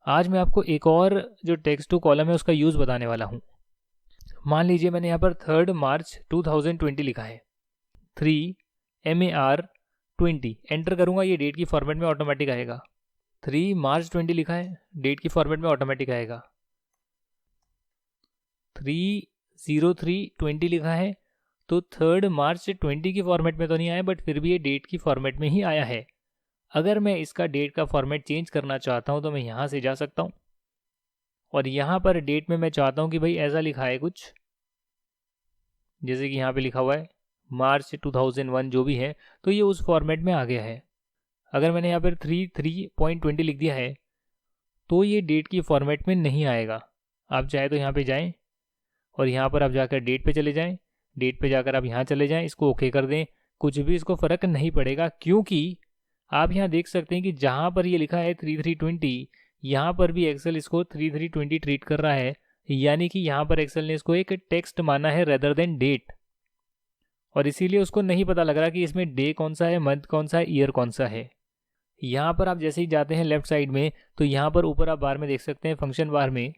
आज मैं आपको एक और जो टेक्स्ट टू कॉलम है उसका यूज़ बताने वाला हूँ। मान लीजिए मैंने यहाँ पर 3 मार्च 2020 लिखा है, 3 MAR20 एंटर करूँगा, ये डेट की फॉर्मेट में ऑटोमेटिक आएगा। 3 मार्च 20 लिखा है, डेट की फॉर्मेट में ऑटोमेटिक आएगा। 3/03/20 लिखा है तो 3 मार्च 20 की फॉर्मेट में तो नहीं आया, बट फिर भी ये डेट की फॉर्मेट में ही आया है। अगर मैं इसका डेट का फॉर्मेट चेंज करना चाहता हूँ तो मैं यहाँ से जा सकता हूँ और यहाँ पर डेट में मैं चाहता हूँ कि भाई ऐसा लिखा है कुछ, जैसे कि यहाँ पे लिखा हुआ है मार्च 2001 जो भी है, तो ये उस फॉर्मेट में आ गया है। अगर मैंने यहाँ पर 3/3/20 लिख दिया है तो ये डेट की फॉर्मेट में नहीं आएगा। आप चाहे तो यहाँ पे जाएं और यहाँ पर आप जाकर डेट पे चले जाएं, डेट पे जाकर आप यहाँ चले जाएं, इसको ओके कर दें, कुछ भी इसको फ़र्क नहीं पड़ेगा, क्योंकि आप यहाँ देख सकते हैं कि जहाँ पर ये लिखा है 3/3/20, यहाँ पर भी एक्सेल इसको 3/3/20 ट्रीट कर रहा है, यानी कि यहाँ पर एक्सेल ने इसको एक टेक्स्ट माना है रेदर देन डेट, और इसीलिए उसको नहीं पता लग रहा कि इसमें डे कौन सा है, मंथ कौन सा है, ईयर कौन सा है। यहाँ पर आप जैसे ही जाते हैं लेफ्ट साइड में तो यहाँ पर ऊपर आप बार में देख सकते हैं, फंक्शन बार में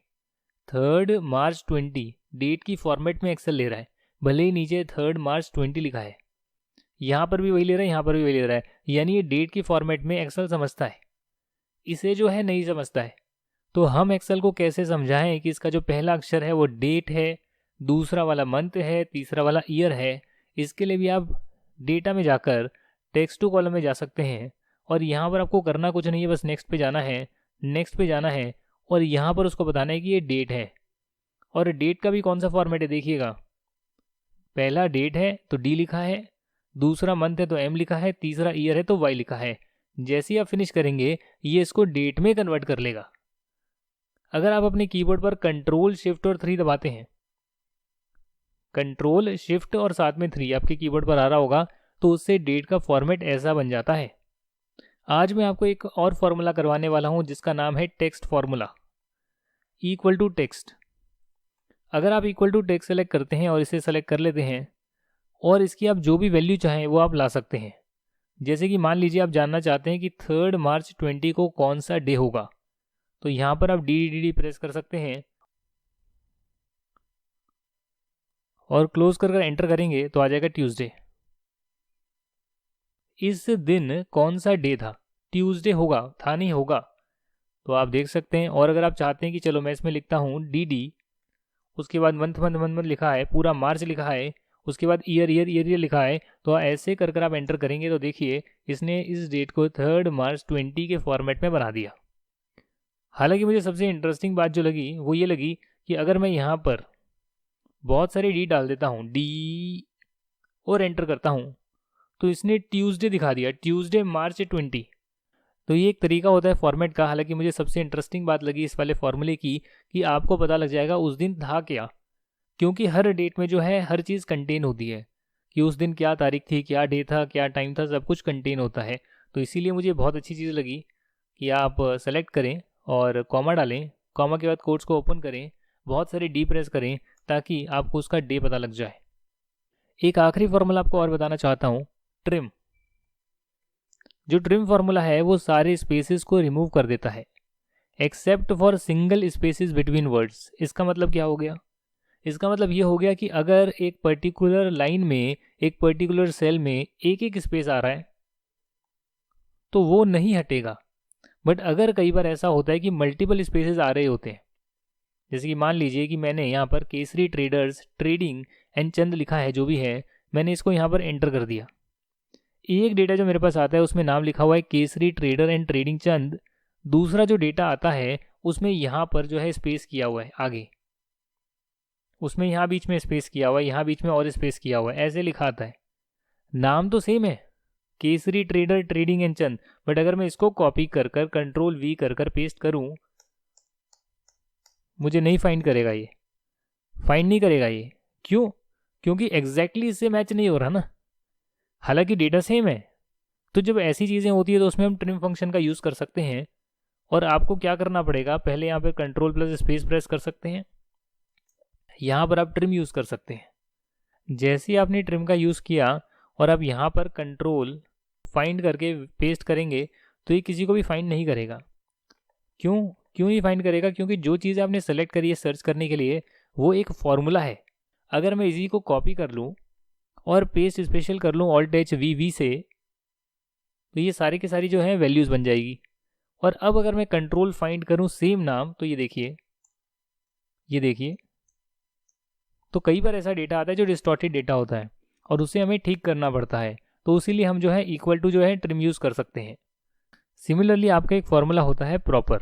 3 मार्च 20 डेट की फॉर्मेट में एक्सेल ले रहा है, भले ही नीचे 3 मार्च 20 लिखा है, यहाँ पर भी वही ले रहा है, यहाँ पर भी वही ले रहा है, यानी ये डेट की फॉर्मेट में एक्सेल समझता है, इसे जो है नहीं समझता है। तो हम एक्सेल को कैसे समझाएं कि इसका जो पहला अक्षर है वो डेट है, दूसरा वाला मंथ है, तीसरा वाला ईयर है। इसके लिए भी आप डेटा में जाकर टेक्स्ट टू कॉलम में जा सकते हैं और यहाँ पर आपको करना कुछ नहीं है, बस नेक्स्ट पे जाना है, नेक्स्ट पे जाना है और यहाँ पर उसको बताना है कि ये डेट है। और डेट का भी कौन सा फॉर्मेट है देखिएगा, पहला डेट है तो डी लिखा है, दूसरा मंथ है तो एम लिखा है, तीसरा ईयर है तो वाई लिखा है। जैसे ही आप फिनिश करेंगे ये इसको डेट में कन्वर्ट कर लेगा। अगर आप अपने कीबोर्ड पर कंट्रोल शिफ्ट और 3 दबाते हैं, कंट्रोल शिफ्ट और साथ में 3 आपके कीबोर्ड पर आ रहा होगा, तो उससे डेट का फॉर्मेट ऐसा बन जाता है। आज मैं आपको एक और फॉर्मूला करवाने वाला हूं जिसका नाम है text formula, equal to text. अगर आप इक्वल टू टेक्स्ट सेलेक्ट करते हैं और इसे सेलेक्ट कर लेते हैं और इसकी आप जो भी वैल्यू चाहें वो आप ला सकते हैं। जैसे कि मान लीजिए आप जानना चाहते हैं कि 3 मार्च 20 को कौन सा डे होगा, तो यहाँ पर आप डी प्रेस कर सकते हैं और क्लोज कर एंटर करेंगे तो आ जाएगा ट्यूसडे। इस दिन कौन सा डे था, ट्यूसडे होगा, था नहीं होगा, तो आप देख सकते हैं। और अगर आप चाहते हैं कि चलो मैं इसमें लिखता हूँ डी, उसके बाद मंथ लिखा है, पूरा मार्च लिखा है, उसके बाद ईयर लिखा है, तो ऐसे कर आप एंटर करेंगे तो देखिए इसने इस डेट को 3 मार्च 20 के फॉर्मेट में बना दिया। हालांकि मुझे सबसे इंटरेस्टिंग बात जो लगी वो ये लगी कि अगर मैं यहाँ पर बहुत सारी डी डाल देता हूँ, डी और एंटर करता हूँ, तो इसने ट्यूसडे दिखा दिया, ट्यूसडे मार्च 20। तो ये एक तरीका होता है फॉर्मेट का। हालांकि मुझे सबसे इंटरेस्टिंग बात लगी इस वाले फॉर्मूले की कि आपको पता लग जाएगा उस दिन था क्या, क्योंकि हर डेट में जो है हर चीज़ कंटेन होती है कि उस दिन क्या तारीख थी, क्या डे था, क्या टाइम था, सब कुछ कंटेन होता है। तो इसीलिए मुझे बहुत अच्छी चीज़ लगी कि आप सेलेक्ट करें और कॉमा डालें, कॉमा के बाद कोट्स को ओपन करें, बहुत सारे डी प्रेस करें ताकि आपको उसका डे पता लग जाए। एक आखिरी फॉर्मूला आपको और बताना चाहता हूँ, ट्रिम। जो ट्रिम फार्मूला है वो सारे स्पेसेस को रिमूव कर देता है except for single spaces between words. इसका मतलब क्या हो गया, इसका मतलब ये हो गया कि अगर एक पर्टिकुलर लाइन में, एक पर्टिकुलर सेल में एक स्पेस आ रहा है तो वो नहीं हटेगा। बट अगर कई बार ऐसा होता है कि मल्टीपल स्पेसेस आ रहे होते हैं, जैसे कि मान लीजिए कि मैंने यहाँ पर केसरी ट्रेडर्स ट्रेडिंग एंड चंद लिखा है, जो भी है मैंने इसको यहाँ पर एंटर कर दिया। एक डेटा जो मेरे पास आता है उसमें नाम लिखा हुआ है केसरी ट्रेडर एंड ट्रेडिंग चंद, दूसरा जो डेटा आता है उसमें यहाँ पर जो है स्पेस किया हुआ है आगे, उसमें यहाँ बीच में स्पेस किया हुआ है, यहाँ बीच में और स्पेस किया हुआ है, ऐसे लिखा आता है। नाम तो सेम है, Kesari trader trading and Chand, but अगर मैं इसको कॉपी कर कंट्रोल वी कर पेस्ट करूँ, मुझे नहीं फाइंड करेगा, ये फाइंड नहीं करेगा ये। क्यों? क्योंकि एग्जैक्टली इससे मैच नहीं हो रहा ना, हालांकि डेटा सेम है। तो जब ऐसी चीज़ें होती है तो उसमें हम ट्रिम फंक्शन का यूज़ कर सकते हैं। और आपको क्या करना पड़ेगा, पहले यहाँ पे कंट्रोल प्लस स्पेस प्रेस कर सकते हैं, यहाँ पर आप ट्रिम यूज़ कर सकते हैं। जैसे ही आपने ट्रिम का यूज़ किया और आप यहाँ पर कंट्रोल फाइंड करके पेस्ट करेंगे तो ये किसी को भी फाइंड नहीं करेगा। क्यों? क्यों नहीं फाइंड करेगा? क्योंकि जो चीज़ आपने सेलेक्ट करी है सर्च करने के लिए वो एक फॉर्मूला है। अगर मैं इसी को कॉपी कर लूँ और पेस्ट स्पेशल कर लूँ Alt+H+V से, तो ये सारी की सारी जो है वैल्यूज़ बन जाएगी। और अब अगर मैं कंट्रोल फाइंड करूँ सेम नाम, तो ये देखिए तो कई बार ऐसा डेटा आता है जो डिस्टॉर्टेड डेटा होता है और उसे हमें ठीक करना पड़ता है। तो इसीलिए हम जो है इक्वल टू जो है ट्रिम यूज़ कर सकते हैं। सिमिलरली आपका एक फॉर्मूला होता है प्रॉपर,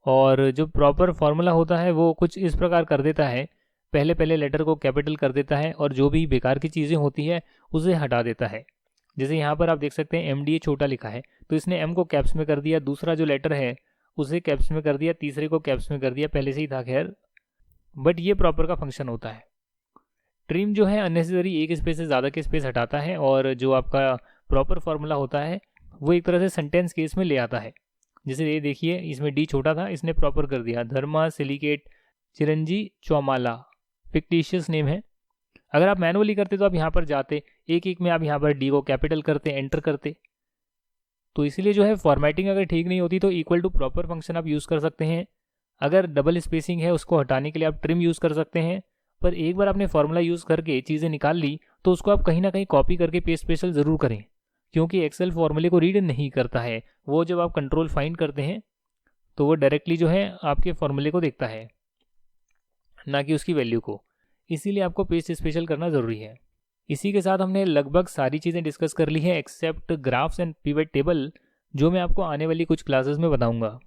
और जो प्रॉपर फॉर्मूला होता है वो कुछ इस प्रकार कर देता है, पहले लेटर को कैपिटल कर देता है और जो भी बेकार की चीज़ें होती है उसे हटा देता है। जैसे यहाँ पर आप देख सकते हैं MDA छोटा लिखा है, तो इसने M को कैप्स में कर दिया, दूसरा जो लेटर है उसे कैप्स में कर दिया, तीसरे को कैप्स में कर दिया, पहले से ही था खैर, बट ये प्रॉपर का फंक्शन होता है। ट्रिम जो है अननेसेसरी एक स्पेस से ज़्यादा के स्पेस हटाता है, और जो आपका प्रॉपर फार्मूला होता है वो एक तरह से सेंटेंस केस में ले आता है। जैसे ये देखिए, इसमें D छोटा था, इसने प्रॉपर कर दिया, धर्मा सिलिकेट चिरंजी चौमाला, फिक्टिशियस नेम है। अगर आप मैनुअली करते तो आप यहाँ पर जाते, एक एक में आप यहाँ पर D को कैपिटल करते, एंटर करते। तो इसीलिए जो है फॉर्मेटिंग अगर ठीक नहीं होती तो इक्वल टू प्रॉपर फंक्शन आप यूज़ कर सकते हैं। अगर डबल स्पेसिंग है उसको हटाने के लिए आप ट्रिम यूज़ कर सकते हैं। पर एक बार आपने फार्मूला यूज़ करके चीज़ें निकाल ली तो उसको आप कहीं ना कहीं कॉपी करके पेस्ट स्पेशल ज़रूर करें, क्योंकि एक्सेल फॉर्मूले को रीड नहीं करता है। वो जब आप कंट्रोल फाइंड करते हैं तो वो डायरेक्टली जो है आपके फॉर्मूले को देखता है, ना कि उसकी वैल्यू को। इसीलिए आपको पेस्ट स्पेशल करना ज़रूरी है। इसी के साथ हमने लगभग सारी चीज़ें डिस्कस कर ली है except graphs and pivot table, जो मैं आपको आने वाली कुछ क्लासेस में बताऊंगा।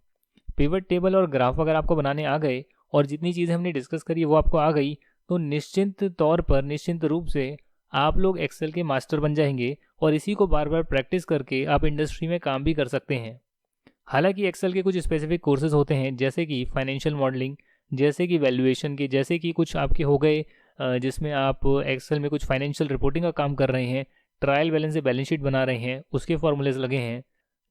पिवट टेबल और ग्राफ अगर आपको बनाने आ गए और जितनी चीज़ें हमने डिस्कस करी वो आपको आ गई, तो निश्चिंत तौर पर, निश्चिंत रूप से आप लोग एक्सेल के मास्टर बन जाएंगे और इसी को बार बार प्रैक्टिस करके आप इंडस्ट्री में काम भी कर सकते हैं। हालांकि एक्सेल के कुछ स्पेसिफिक कोर्सेज होते हैं, जैसे कि फाइनेंशियल मॉडलिंग, जैसे कि वैल्यूएशन के, जैसे कि कुछ आपके हो गए जिसमें आप एक्सेल में कुछ फाइनेंशियल रिपोर्टिंग का काम कर रहे हैं, ट्रायल बैलेंस से बैलेंस शीट बना रहे हैं, उसके फॉर्मूलेज लगे हैं।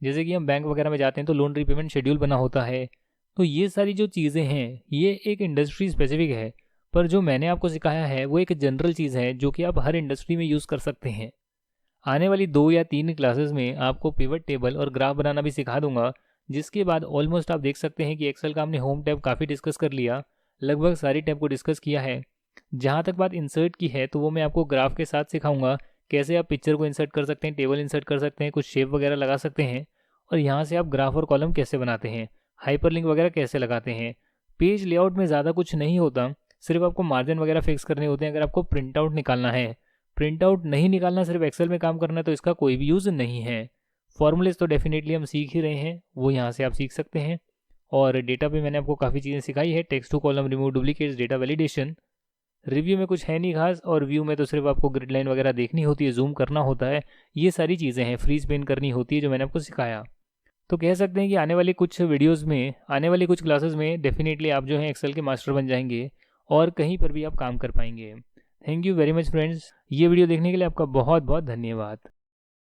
जैसे कि हम बैंक वगैरह में जाते हैं तो लोन रीपेमेंट शेड्यूल बना होता है। तो ये सारी जो चीज़ें हैं ये एक इंडस्ट्री स्पेसिफिक है, पर जो मैंने आपको सिखाया है वो एक जनरल चीज़ है जो कि आप हर इंडस्ट्री में यूज़ कर सकते हैं। आने वाली 2 या 3 क्लासेस में आपको पिवट टेबल और ग्राफ बनाना भी सिखा दूंगा, जिसके बाद ऑलमोस्ट आप देख सकते हैं कि एक्सेल का हमने होम टैब काफ़ी डिस्कस कर लिया, लगभग सारी टैब को डिस्कस किया है। जहाँ तक बात इंसर्ट की है तो वो मैं आपको ग्राफ के साथ सिखाऊंगा, कैसे आप पिक्चर को इंसर्ट कर सकते हैं, टेबल इंसर्ट कर सकते हैं, कुछ शेप वगैरह लगा सकते हैं, और यहाँ से आप ग्राफ और कॉलम कैसे बनाते हैं, हाइपरलिंक वगैरह कैसे लगाते हैं। पेज लेआउट में ज़्यादा कुछ नहीं होता, सिर्फ आपको मार्जिन वगैरह फिक्स करने होते हैं। अगर आपको प्रिंट आउट निकालना है, प्रिंट आउट नहीं निकालना, सिर्फ एक्सेल में काम करना है, तो इसका कोई भी यूज़ नहीं है। फॉर्मूलेज तो डेफिनेटली हम सीख ही रहे हैं, वो यहाँ से आप सीख सकते हैं। और डेटा पे मैंने आपको काफ़ी चीज़ें सिखाई है, text to column, remove duplicates, data validation. Review में कुछ है नहीं खास, और व्यू में तो सिर्फ आपको ग्रिड लाइन वगैरह देखनी होती है, जूम करना होता है, ये सारी चीज़ें हैं, फ्रीज पेन करनी होती है जो मैंने आपको सिखाया। तो कह सकते हैं कि आने वाली कुछ वीडियोस में, आने वाली कुछ क्लासेस में डेफिनेटली आप जो है एक्सेल के मास्टर बन जाएंगे और कहीं पर भी आप काम कर पाएंगे। Thank you very much friends, ये वीडियो देखने के लिए आपका बहुत बहुत धन्यवाद।